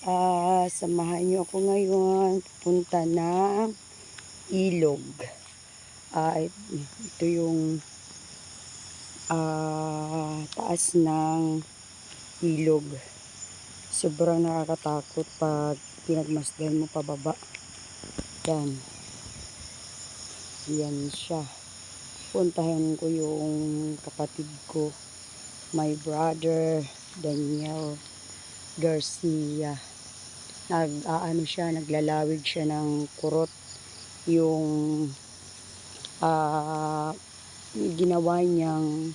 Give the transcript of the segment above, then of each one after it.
Samahan niyo ako ngayon pupunta ng ilog. Ito yung taas ng ilog. Sobrang nakakatakot pag pinagmasdan mo pababa. Yan. Yan siya. Puntahan ko yung kapatid ko, my brother Daniel Garcia. Naglalawig siya ng kurot. Yung ginawa niyang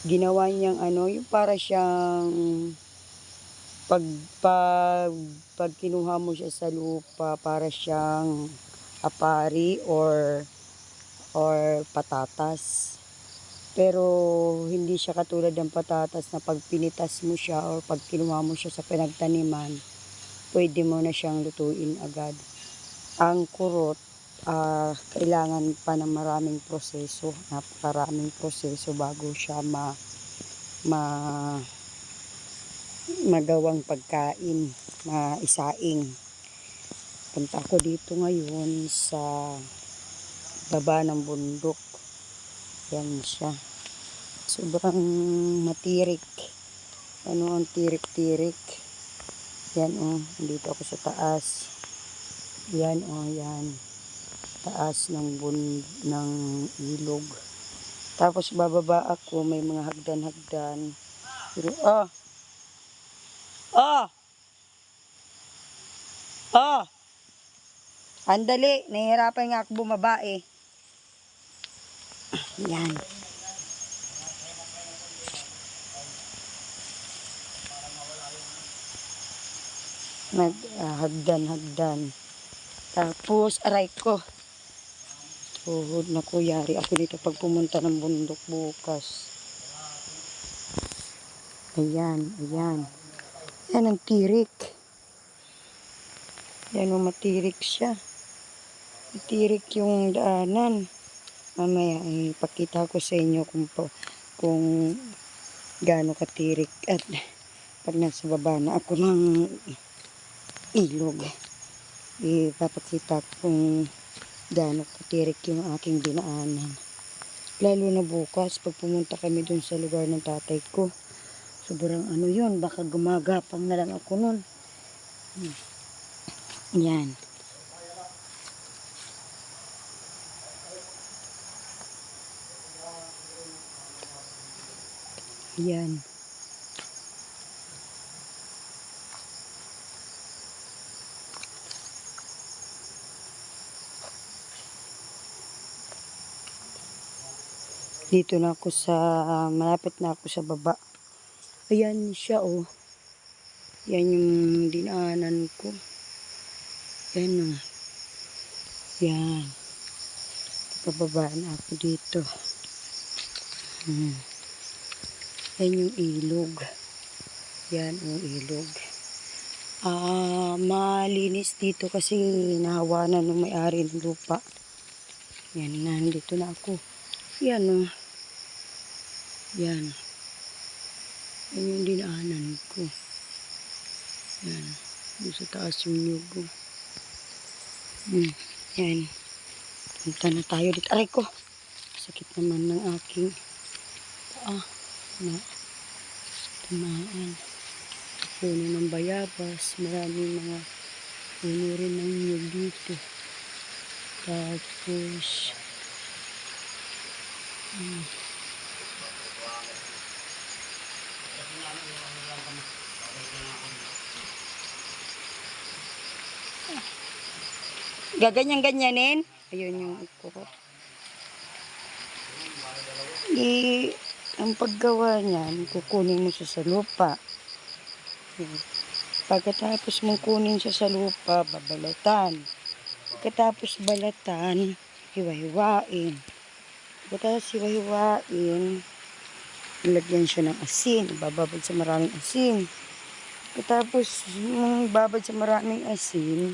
yung para siyang pag kinuha mo siya sa lupa, para siyang apari or patatas. Pero hindi siya katulad ng patatas na pag pinitas mo siya or pag kinuha mo siya sa pinagtaniman, pwede mo na siyang lutuin agad. Ang kurot, kailangan pa ng maraming proseso, napakaraming proseso bago siya magawang pagkain na isaing. Punta ako dito ngayon sa baba ng bundok. Yan siya. Sobrang matirik. Ano ang tirik-tirik? Yan dito ako sa taas. Yan yan. Taas ng ilog. Tapos bababa ako, may mga hagdan-hagdan. Pero andali, nahihirapan nga ako bumaba eh. Yan. Hagdan. Tapos, aray ko. Tuhod na ko, yari ako dito pag pumunta ng bundok bukas. Ayan. Yan ang tirik. Yan matirik siya. Matirik yung daanan. Mamaya, ipakita ko sa inyo kung gaano katirik. At pag nasa baba na ako ng ilog, ipapakita ko kung gaano katirik yung aking dinaanan. Lalo na bukas, pag pumunta kami dun sa lugar ng tatay ko, sobrang yun, baka gumagapang na lang ako nun. Yan. Yan. Dito na ako malapit na ako sa baba. Ayan siya Yan yung dinaanan ko. Yan Yan. Pababa na ako dito. Yan yung ilog. Yan ilog. Malinis dito kasi nahawanan ng may-ari ng lupa. Yan, nandito na ako. Yan Yan. Yan yung dinaanan ko. Yan. Yung sa taas yung nyugo. Yan. Punta na tayo dito. Aray ko. Sakit naman ng aking na tumaan. Puno ng bayabas. Maraming mga puno rin ng nyug dito. Tapos gaganyan-ganyanin. Ayun yung kurot. Ang paggawa niyan, kukunin mo siya sa lupa. Pagkatapos mong kunin siya sa lupa, babalatan. Pagkatapos balatan, hiwa-hiwain. Pagkatapos hiwa-hiwain, ilagyan siya ng asin. Bababad sa maraming asin. Pagkatapos babad sa maraming asin,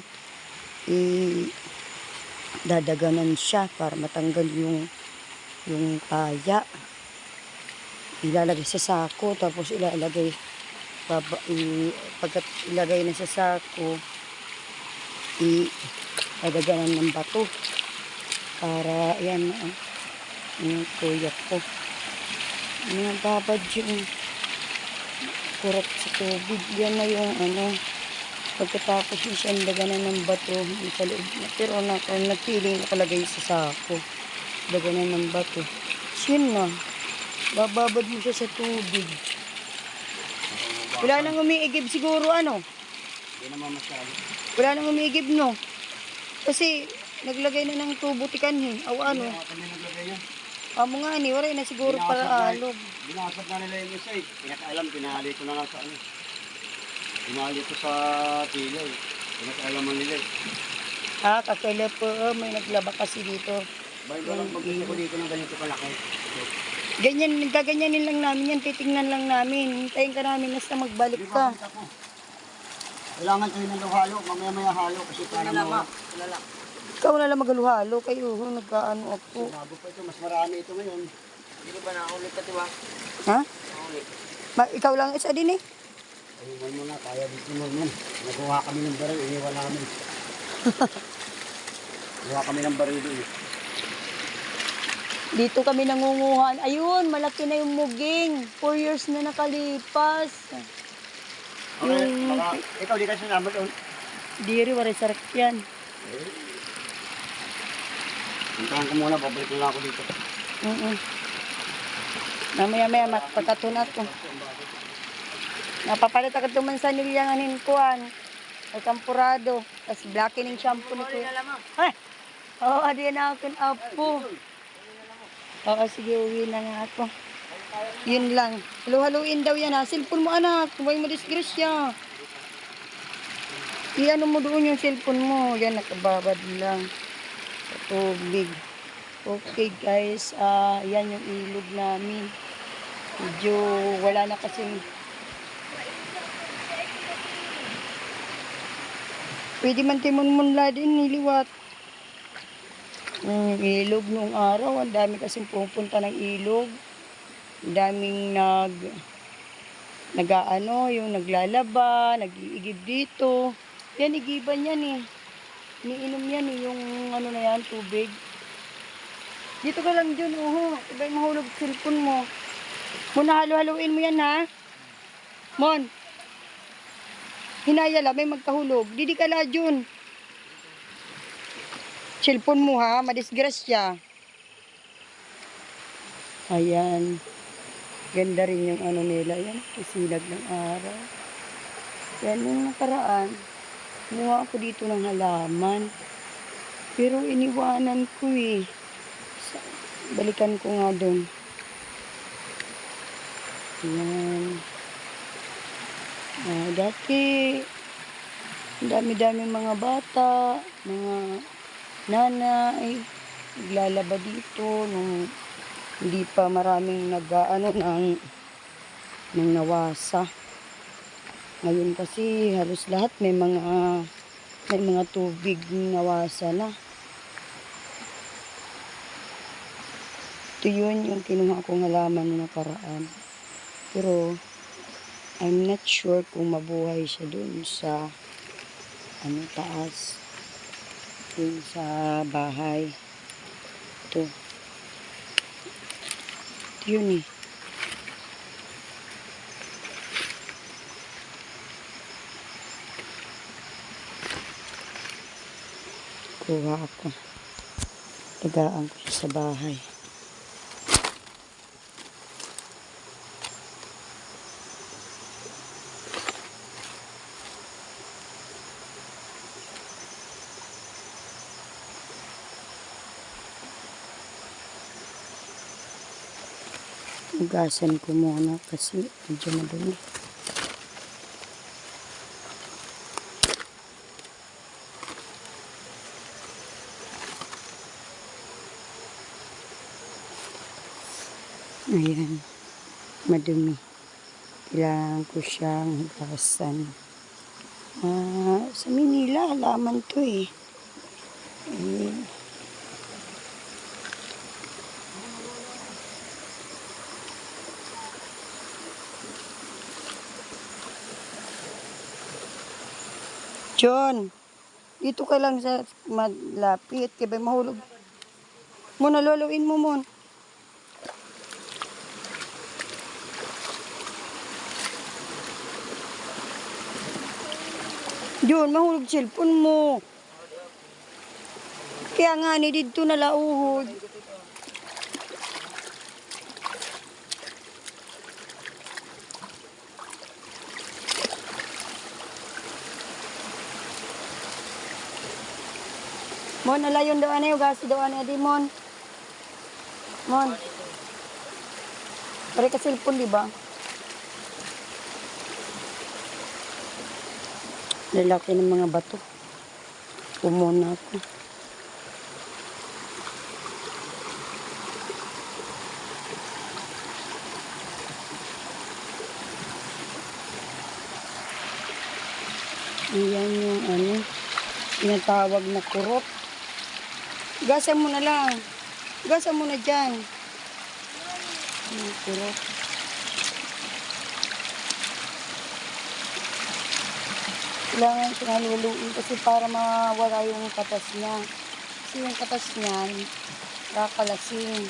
dadaganan siya para matanggal yung kaya. ilalagay sa sako, tapos ilalagay, pagkat ilagay na sa sako, idadaganan ng bato. Para, yan, yung kuya ko. Mga babad yung kurap sa tubig. Yan na yung pagkatapos yung siya daganan ng bato yung sa loob na. Pero nagpiling nakalagay sa sako. Daganan ng bato. Yun na. Bababad mo siya sa tubig. Wala nang umiigib siguro Hindi naman masyado. Wala nang umiigib no. Kasi naglagay na ng tubo tikanhin. Aw Kami naglagay yan. Amo nga ni, wala na siguro para alog. Binasag na nila yung isa eh. Pinakaalam, pinahali ko na lang sa Pinahali ko sa tilo eh. Pinakaalaman nila eh. Kakailan po, may naglaba kasi dito. Bayan ko lang pagkita ko dito ng ganito kalaki. Ganyan, gaganyanin lang namin yan, titingnan lang namin. Hintayin ka namin hasta magbalik ka. Kailangan kayo ng halo, mamaya-maya halo kasi para mo. Ikaw na lang magaluhalo, kayo nagkaano ako. Bago pa ito, mas marami ito ngayon. Hindi ba nakaulit ka diba? Ha? Nakaulit. Ikaw lang isa din eh. Ayun mo na, kaya dito mo nun. Nakuha kami ng baril, iniwan namin. Nakuha kami ng baril doon. Dito kami nangunguhan. Ayun, malaki na yung muging. 4 years na nakalipas. Okay, ikaw di kasi naman doon. Diri, waray sarap yan. Puntahan ko muna, babalik na ako dito. Mamaya-maya, pagkatunat ko. Napapalit agad tuman sa nilyanganin kuhan. Ay kampurado. Tapos blackening shampoo ni Kuya. Ay! Oo, adi na ako apo. Oo, sige, uwi na nga ako. Yun lang. Halu-haluin daw yan ha. Cellphone mo anak. Huwag mo disgrasya. Iano mo doon yung cellphone mo. Yan, nakababad lang. Sa tubig. Okay guys, yan yung ilog namin. Medyo wala na kasing pwede man timun-munla din niliwat. Ilog nung araw, ang dami kasing pupunta ng ilog. Ang daming yung naglalaba, nag-iigib dito. Yan, igiban yan eh. Iniinom yan eh, yung na yan, tubig. Dito ka lang dyan, iba'y mahulog cellphone mo. Muna halo-haloin mo yan ha. Mon. Hinaya la, may magkahulog. Didi ka la dyan. Cellphone mo ha, madisgrasya. Ayan. Ganda rin yung nila. Yan, kasilag ng araw. Yan yung nakaraan. Kumuha ako dito ng halaman. Pero iniwanan ko eh. Balikan ko nga doon. Ayan. Dati, dami-dami mga bata, mga nanay, naglalaba dito nung hindi pa maraming ng nawasa. Ngayon kasi halos lahat may mga tubig nawasa na. Ito yun yung kinuha kong halaman na nakaraan. Pero I'm not sure kung mabuhay siya dun sa taas. Dun sa bahay. Ito. Ito yun eh. Kuha ako. Tagaan ko siya sa bahay. Hugasan ko muna kasi medyo madumi. Ayan, madumi. Kailangan ko siyang hugasan. Sa Manila, halaman to eh. Ayan. John, dito ka lang sa malapit. Kaya ba mahulog? Muna, luluin mo mon. John, mahulog cellphone mo. Kaya nga ni dito na lauhod. Mon, nalayon doon na yung gas doon na di mon. Mon. Pare ka cellphone, di ba? Lalaki ng mga bato. Umuna ako. Ayan yung ano, tinatawag na kurot. Gasan mo na lang. Gasan mo na dyan. Yung kurot. Kailangan siyang haluluin kasi para mawala yung katas niya. Kasi yung katas niya, kakalasing.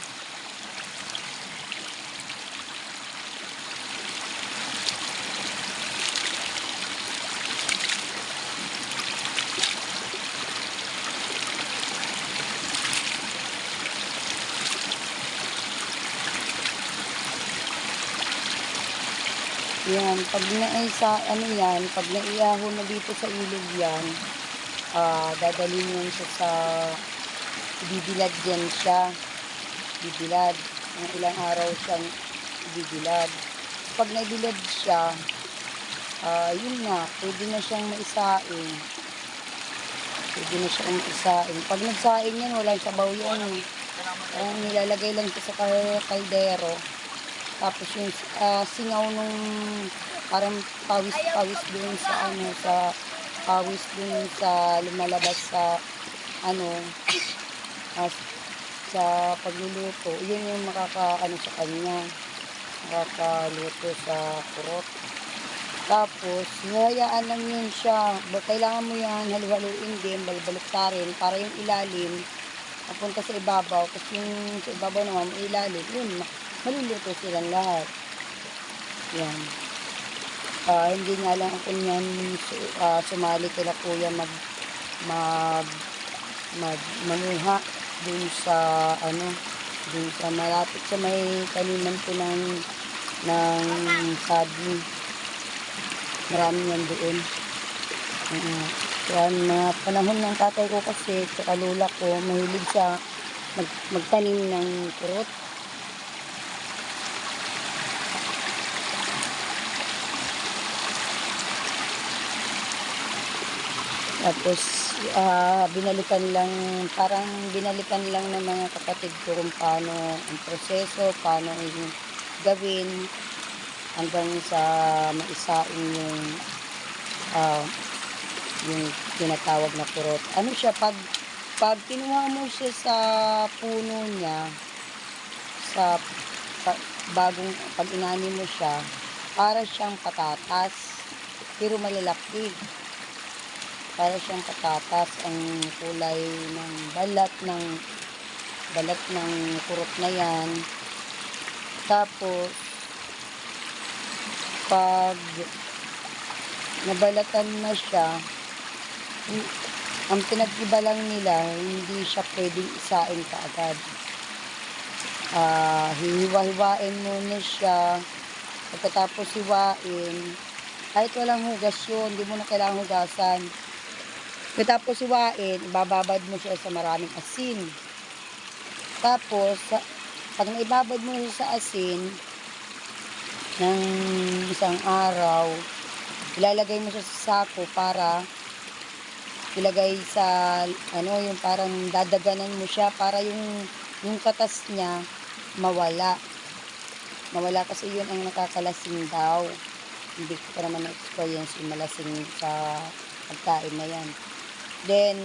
Yan, pag naisa, ano yan, pag naiahon na dito sa ilog yan, dadalhin yan siya sa bibilad yan siya. Bibilad. Mga ilang araw siyang bibilad. Pag naibilad siya, yun na, pwede na siyang maisain. Pwede na siyang maisain. Pag nagsain yan, walang sabaw yan. Nilalagay lang siya sa kaldero. Tapos yung singaw nung parang pawis-pawis dun sa ano, sa pawis dun sa lumalabas sa ano, sa pagluluto. Yun yung makakaano sa kanya, makakaluto sa kurot. Tapos, hayaan lang yun siya. Kailangan mo yan halu-haluin din, balbaluktarin para yung ilalim papunta sa ibabaw. Kasi yung sa ibabaw naman, ilalim, yun, maluluto silang lahat. Yan. Hindi nga lang ako niyan sumali kila kuya mamuha dun sa ano, dun sa malapit sa may taniman ko ng saging. Marami yan doon. Yan, mga panahon ng tatay ko kasi sa lula ko, mahilig siya magtanim ng kurot. Tapos, parang binalikan lang ng mga kapatid ko kung paano ang proseso, paano yung gawin, hanggang sa maisain yung tinatawag na kurot. Ano siya, pag kinuha mo siya sa puno niya, pag inani mo siya, para siyang patatas, pero malalaki. Para siyang patatas ang kulay ng balat ng kurot na yan. Tapos pag nabalatan na siya, ang pinag-iba lang nila, hindi siya pwedeng isain kaagad. Hiwa-hiwain muna siya. Pagkatapos hiwain, kahit walang hugas yun, hindi mo na kailangang hugasan. Pagkatapos hiwain, ibababad mo siya sa maraming asin. Tapos, pag naibabad mo siya sa asin, ng isang araw, ilalagay mo siya sa sako para ilagay sa, ano, yung parang dadaganan mo siya para yung katas niya mawala. Mawala kasi yun ang nakakalasing daw. Hindi ko pa naman na-experience yung malasing sa pagkain na yan. Then,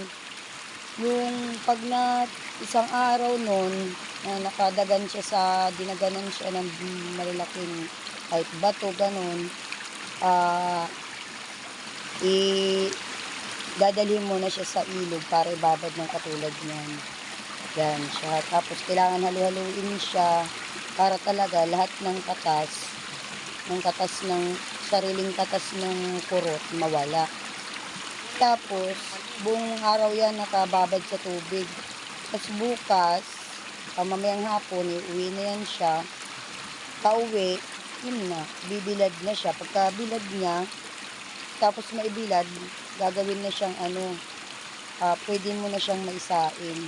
yung pag na isang araw nun, nakadagan siya dinaganan siya ng malalaking kahit bato, ganun, dadalhin mo na siya sa ilog para ibabad ng katulad niyan. Yan siya. Tapos kailangan halu-haluin siya para talaga lahat ng katas ng sariling katas ng kurot mawala. Tapos buong araw yan nakababad sa tubig. Tapos bukas, mamayang hapon, iuwi na yan siya. Pauwi, yun na, bibilad na siya. Pagka bilad niya, tapos maibilad, gagawin na siyang pwede mo na siyang maisain.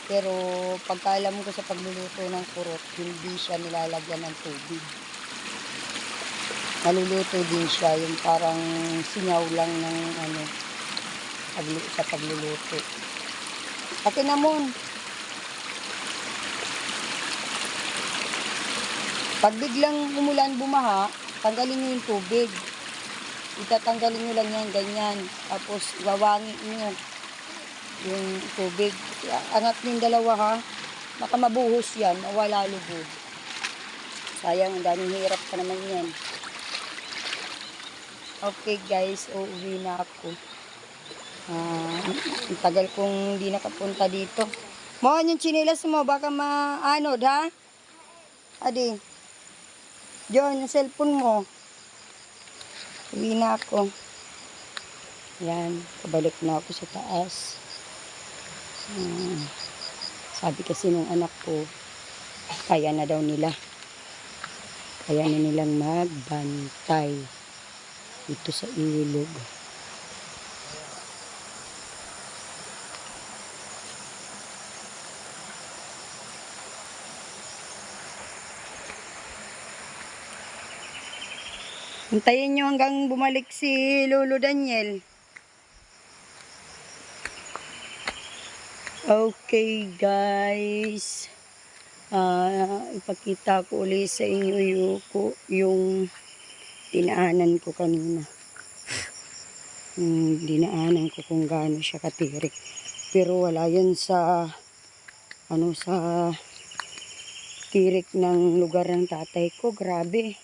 Pero pagka alam ko sa pagluluto ng kurot, hindi siya nilalagyan ng tubig. Maluluto din siya, yung parang singaw lang ng sa pagluluto. Akin na mo. Pag biglang umulan bumaha, tanggalin niyo yung tubig. Itatanggalin niyo lang yan, ganyan. Tapos wawangin niyo yung tubig. Angat niyo yung dalawa ha. Baka mabuhos yan, mawala lubog. Sayang, ang daming hirap pa naman yan. Okay guys, uuwi na ako. Ang tagal kong hindi nakapunta dito. Mohon yung chinelas mo, baka maanod ha? Adi. John, yung cellphone mo. Uwi na ako. Yan, pabalik na ako sa taas. Sabi kasi nung anak ko, kaya na daw nila. Kaya na nilang magbantay dito sa ilog. Hintayin nyo hanggang bumalik si Lolo Daniel. Okay guys. Ipakita ko ulit sa inyo yung dinaanan ko kanina. Dinaanan ko kung gaano siya katirik. Pero wala yan sa sa tirik ng lugar ng tatay ko. Grabe.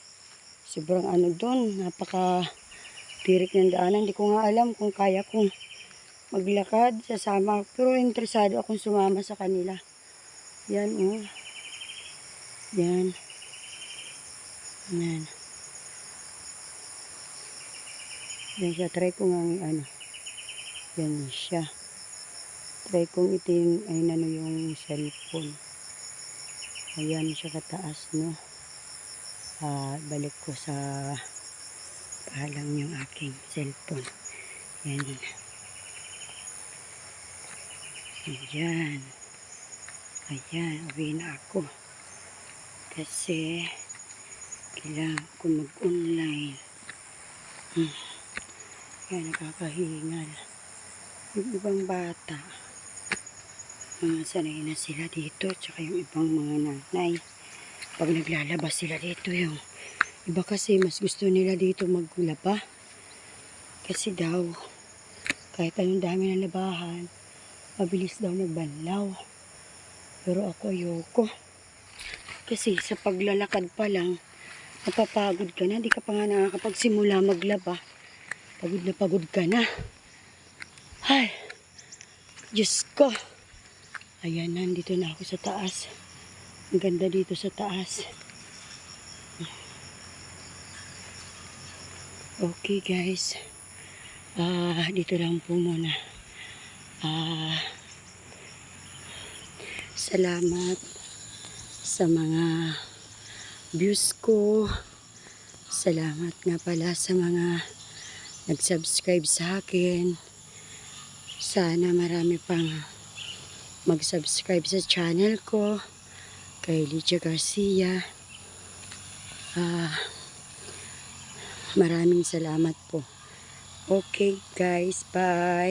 Sobrang doon. Napaka tirik ng daanan. Hindi ko nga alam kung kaya kong maglakad, sasama. Pero interesado akong sumama sa kanila. Yan Yan. Yan. Yan siya. Try ko nga yan siya. Try kong yung cellphone. Ayan siya kataas, no? Balik ko sa palang yung aking cellphone. Yan. Ayan. Ayan. Uwi na ako. Kasi kailangan ko mag-online. Kaya nakakahingal. Yung ibang bata, sanay na sila dito. Tsaka yung ibang mga nanay. Pag naglalabas sila dito, yung iba kasi mas gusto nila dito maglaba. Kasi daw, kahit anong dami ng labahan, mabilis daw magbanlaw. Pero ako ayoko. Kasi sa paglalakad pa lang, napapagod ka na. Di ka pa nga nakakapagsimula maglaba. Pagod na pagod ka na. Ay, Diyos ko. Ayan, nandito na ako sa taas. Ang ganda dito sa taas. Okay guys. Dito lang po muna. Salamat sa mga views ko. Salamat nga pala sa mga nag-subscribe sa akin. Sana marami pang mag-subscribe sa channel ko. Kay Lydia Garcia. Maraming salamat po. Okay guys, bye.